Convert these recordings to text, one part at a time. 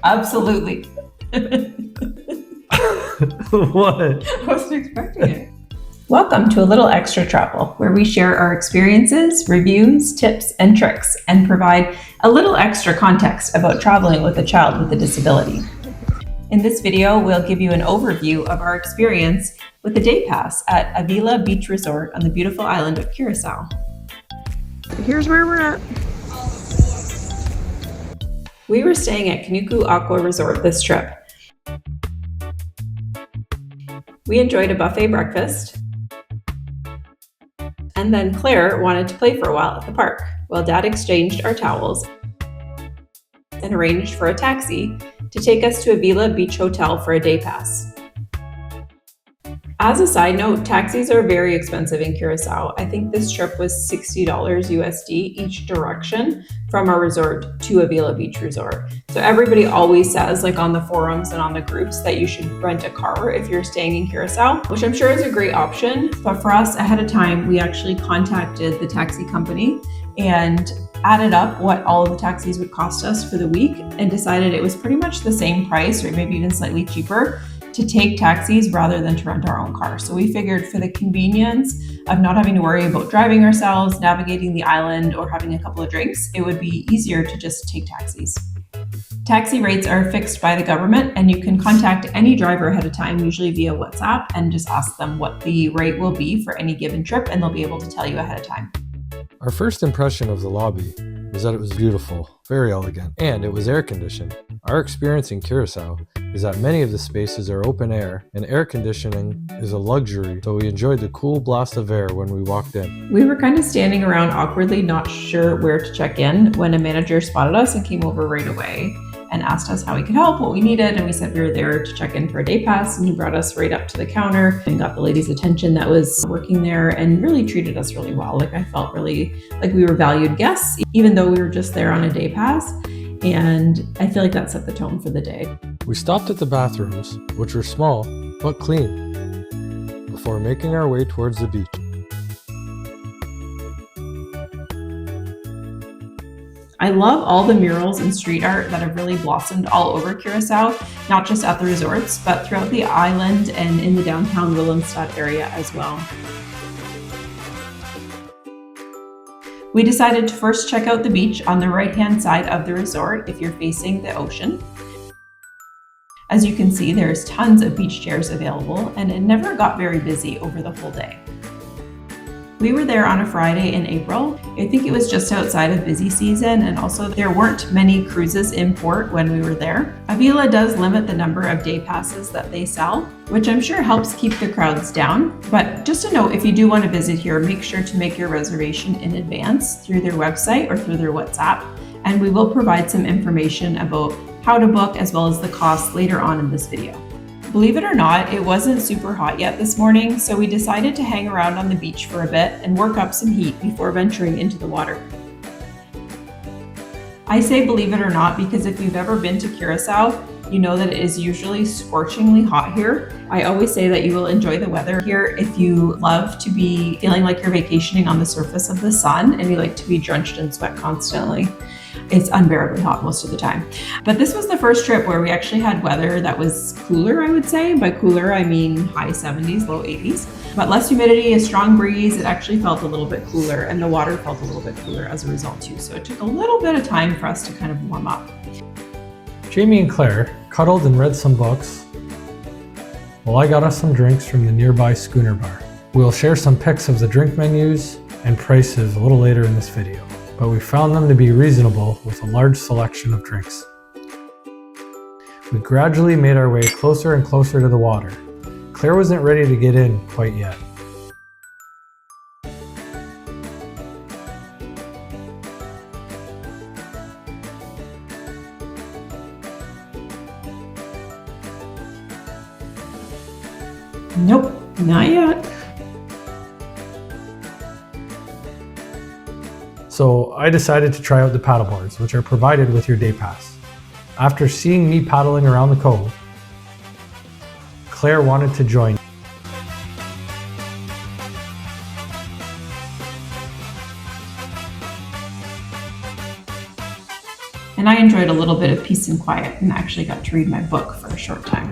Absolutely. What? I wasn't expecting it. Welcome to A Little Extra Travel, where we share our experiences, reviews, tips, and tricks, and provide a little extra context about traveling with a child with a disability. In this video, we'll give you an overview of our experience with the day pass at Avila Beach Resort on the beautiful island of Curacao. Here's where we're at. We were staying at Curacao Aqua Resort this trip. We enjoyed a buffet breakfast, and then Claire wanted to play for a while at the park, while Dad exchanged our towels and arranged for a taxi to take us to Avila Beach Hotel for a day pass. As a side note, taxis are very expensive in Curacao. I think this trip was $60 USD each direction from our resort to Avila Beach Resort. So everybody always says, like on the forums and on the groups, that you should rent a car if you're staying in Curacao, which I'm sure is a great option. But for us, ahead of time, we actually contacted the taxi company and added up what all of the taxis would cost us for the week and decided it was pretty much the same price, or maybe even slightly cheaper, to take taxis rather than to rent our own car. So we figured for the convenience of not having to worry about driving ourselves, navigating the island, or having a couple of drinks, it would be easier to just take taxis. Taxi rates are fixed by the government, and you can contact any driver ahead of time, usually via WhatsApp, and just ask them what the rate will be for any given trip, and they'll be able to tell you ahead of time. Our first impression of the lobby was that it was beautiful, very elegant, and it was air conditioned. Our experience in Curacao is that many of the spaces are open air, and air conditioning is a luxury, so we enjoyed the cool blast of air when we walked in. We were kind of standing around awkwardly, not sure where to check in, when a manager spotted us and came over right away and asked us how we could help, what we needed, and we said we were there to check in for a day pass, and he brought us right up to the counter and got the lady's attention that was working there and really treated us really well. Like, I felt really like we were valued guests, even though we were just there on a day pass, and I feel like that set the tone for the day. We stopped at the bathrooms, which were small but clean, before making our way towards the beach. I love all the murals and street art that have really blossomed all over Curacao, not just at the resorts, but throughout the island and in the downtown Willemstad area as well. We decided to first check out the beach on the right-hand side of the resort if you're facing the ocean. As you can see, there's tons of beach chairs available, and it never got very busy over the whole day. We were there on a Friday in April. I think it was just outside of busy season, and also there weren't many cruises in port when we were there. Avila does limit the number of day passes that they sell, which I'm sure helps keep the crowds down. But just a note, if you do want to visit here, make sure to make your reservation in advance through their website or through their WhatsApp, and we will provide some information about how to book as well as the cost later on in this video. Believe it or not, it wasn't super hot yet this morning, so we decided to hang around on the beach for a bit and work up some heat before venturing into the water. I say believe it or not because if you've ever been to Curacao, you know that it is usually scorchingly hot here. I always say that you will enjoy the weather here if you love to be feeling like you're vacationing on the surface of the sun and you like to be drenched in sweat constantly. It's unbearably hot most of the time. But this was the first trip where we actually had weather that was cooler, I would say. By cooler, I mean high 70s, low 80s. But less humidity, a strong breeze, it actually felt a little bit cooler, and the water felt a little bit cooler as a result too. So it took a little bit of time for us to kind of warm up. Jamie and Claire cuddled and read some books, while I got us some drinks from the nearby Schooner Bar. We'll share some pics of the drink menus and prices a little later in this video, but we found them to be reasonable with a large selection of drinks. We gradually made our way closer and closer to the water. Claire wasn't ready to get in quite yet. Nope, not yet. So I decided to try out the paddleboards, which are provided with your day pass. After seeing me paddling around the cove, Claire wanted to join. and I enjoyed a little bit of peace and quiet and actually got to read my book for a short time.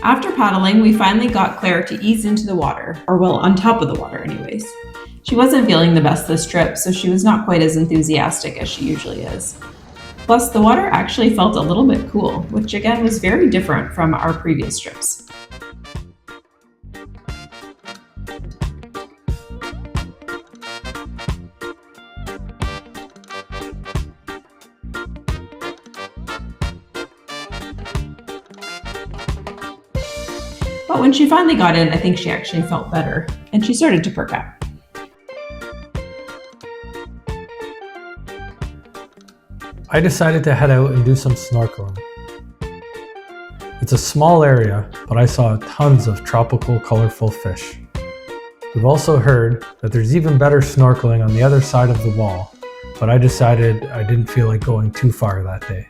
After paddling, we finally got Claire to ease into the water, or well, on top of the water anyways. She wasn't feeling the best this trip, so she was not quite as enthusiastic as she usually is. Plus, the water actually felt a little bit cool, which again was very different from our previous trips. But when she finally got in, I think she actually felt better, and she started to perk up. I decided to head out and do some snorkeling. It's a small area, but I saw tons of tropical, colorful fish. We've also heard that there's even better snorkeling on the other side of the wall, but I decided I didn't feel like going too far that day.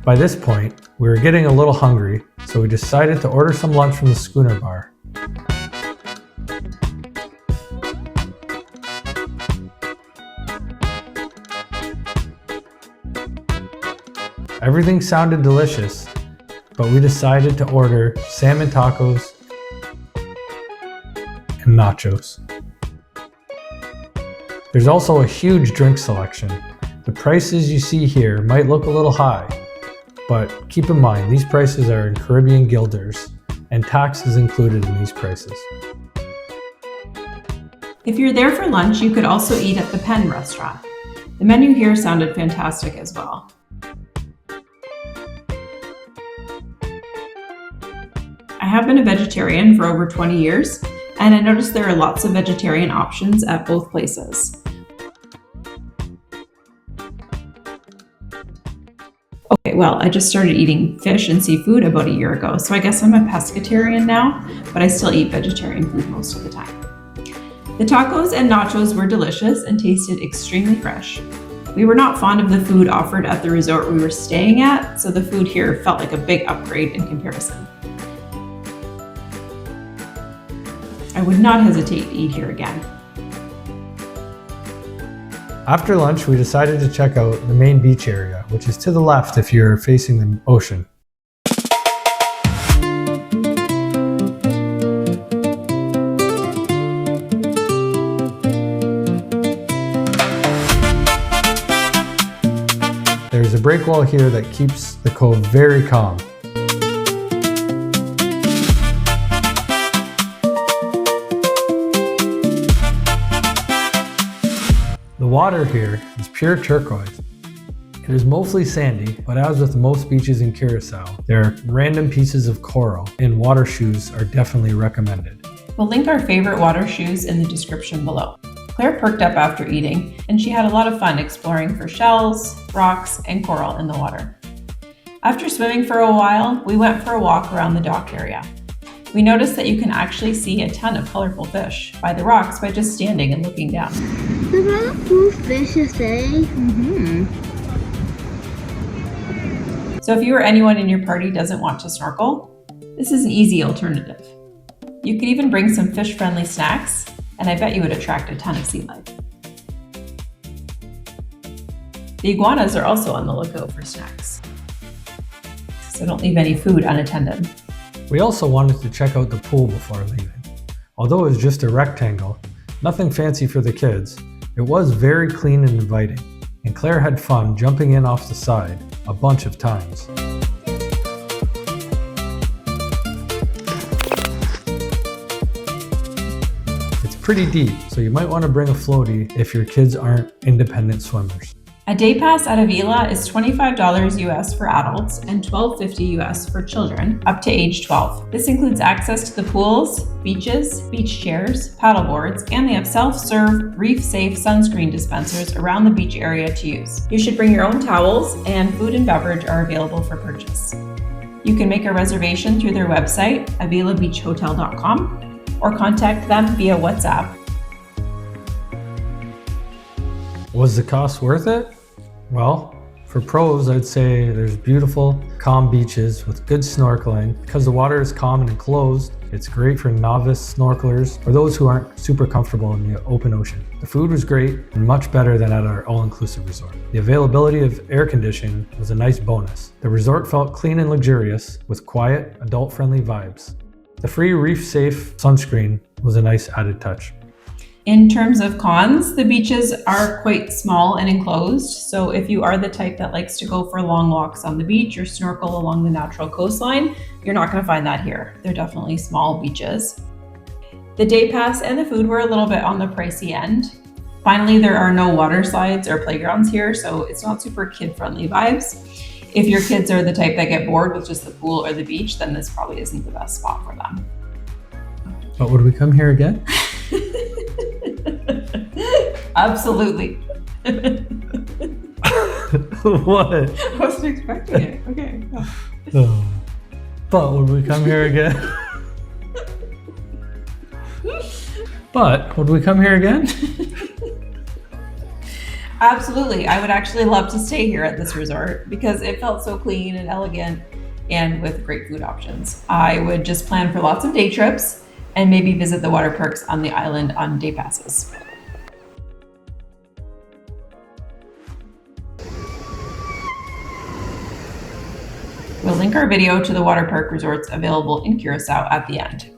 By this point, we were getting a little hungry, so we decided to order some lunch from the schooner bar. Everything sounded delicious, but we decided to order salmon tacos and nachos. There's also a huge drink selection. The prices you see here might look a little high, but keep in mind, these prices are in Caribbean guilders, and tax is included in these prices. If you're there for lunch, you could also eat at the Penn restaurant. The menu here sounded fantastic as well. I have been a vegetarian for over 20 years, and I noticed there are lots of vegetarian options at both places. Okay, well, I just started eating fish and seafood about a year ago, so I guess I'm a pescatarian now, but I still eat vegetarian food most of the time. The tacos and nachos were delicious and tasted extremely fresh. We were not fond of the food offered at the resort we were staying at, so the food here felt like a big upgrade in comparison. I would not hesitate to eat here again. After lunch, we decided to check out the main beach area, which is to the left if you're facing the ocean. There's a break wall here that keeps the cove very calm. The water here is pure turquoise. It is mostly sandy, but as with most beaches in Curacao, there are random pieces of coral, and water shoes are definitely recommended. We'll link our favorite water shoes in the description below. Claire perked up after eating, and she had a lot of fun exploring for shells, rocks, and coral in the water. After swimming for a while, we went for a walk around the dock area. We noticed that you can actually see a ton of colorful fish by the rocks by just standing and looking down. Is that a cool fish to say? So if you or anyone in your party doesn't want to snorkel, this is an easy alternative. You could even bring some fish-friendly snacks, and I bet you would attract a ton of sea life. The iguanas are also on the lookout for snacks, so don't leave any food unattended. We also wanted to check out the pool before leaving. Although it was just a rectangle, nothing fancy for the kids, it was very clean and inviting, and Claire had fun jumping in off the side a bunch of times. pretty deep, so you might want to bring a floaty if your kids aren't independent swimmers. A day pass at Avila is $25 US for adults and $12.50 US for children up to age 12. This includes access to the pools, beaches, beach chairs, paddle boards, and they have self-serve, reef-safe sunscreen dispensers around the beach area to use. You should bring your own towels, and food and beverage are available for purchase. You can make a reservation through their website, avilabeachhotel.com, or contact them via WhatsApp. Was the cost worth it? Well, for pros, I'd say there's beautiful, calm beaches with good snorkeling. Because the water is calm and enclosed, it's great for novice snorkelers or those who aren't super comfortable in the open ocean. The food was great and much better than at our all-inclusive resort. The availability of air conditioning was a nice bonus. The resort felt clean and luxurious with quiet, adult-friendly vibes. The free reef-safe sunscreen was a nice added touch. In terms of cons, the beaches are quite small and enclosed, so if you are the type that likes to go for long walks on the beach or snorkel along the natural coastline, you're not going to find that here. They're definitely small beaches. The day pass and the food were a little bit on the pricey end. Finally, there are no water slides or playgrounds here, so it's not super kid-friendly vibes. If your kids are the type that get bored with just the pool or the beach, then this probably isn't the best spot for them. But would we come here again? Absolutely. What? I wasn't expecting it. Okay. Oh. But would we come here again? But would we come here again? Absolutely. I would actually love to stay here at this resort because it felt so clean and elegant and with great food options. I would just plan for lots of day trips and maybe visit the water parks on the island on day passes. We'll link our video to the water park resorts available in Curacao at the end.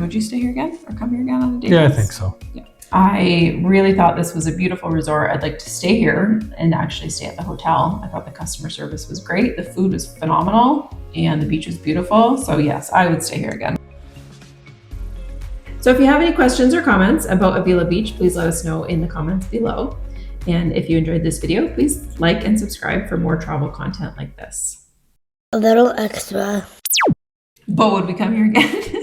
Would you stay here again or come here again on a day Yeah, pass? I think so. Yeah. I really thought this was a beautiful resort. I'd like to stay here and actually stay at the hotel. I thought the customer service was great. The food was phenomenal and the beach was beautiful. So yes, I would stay here again. So if you have any questions or comments about Avila Beach, please let us know in the comments below. And if you enjoyed this video, please like and subscribe for more travel content like this. A little extra. But would we come here again?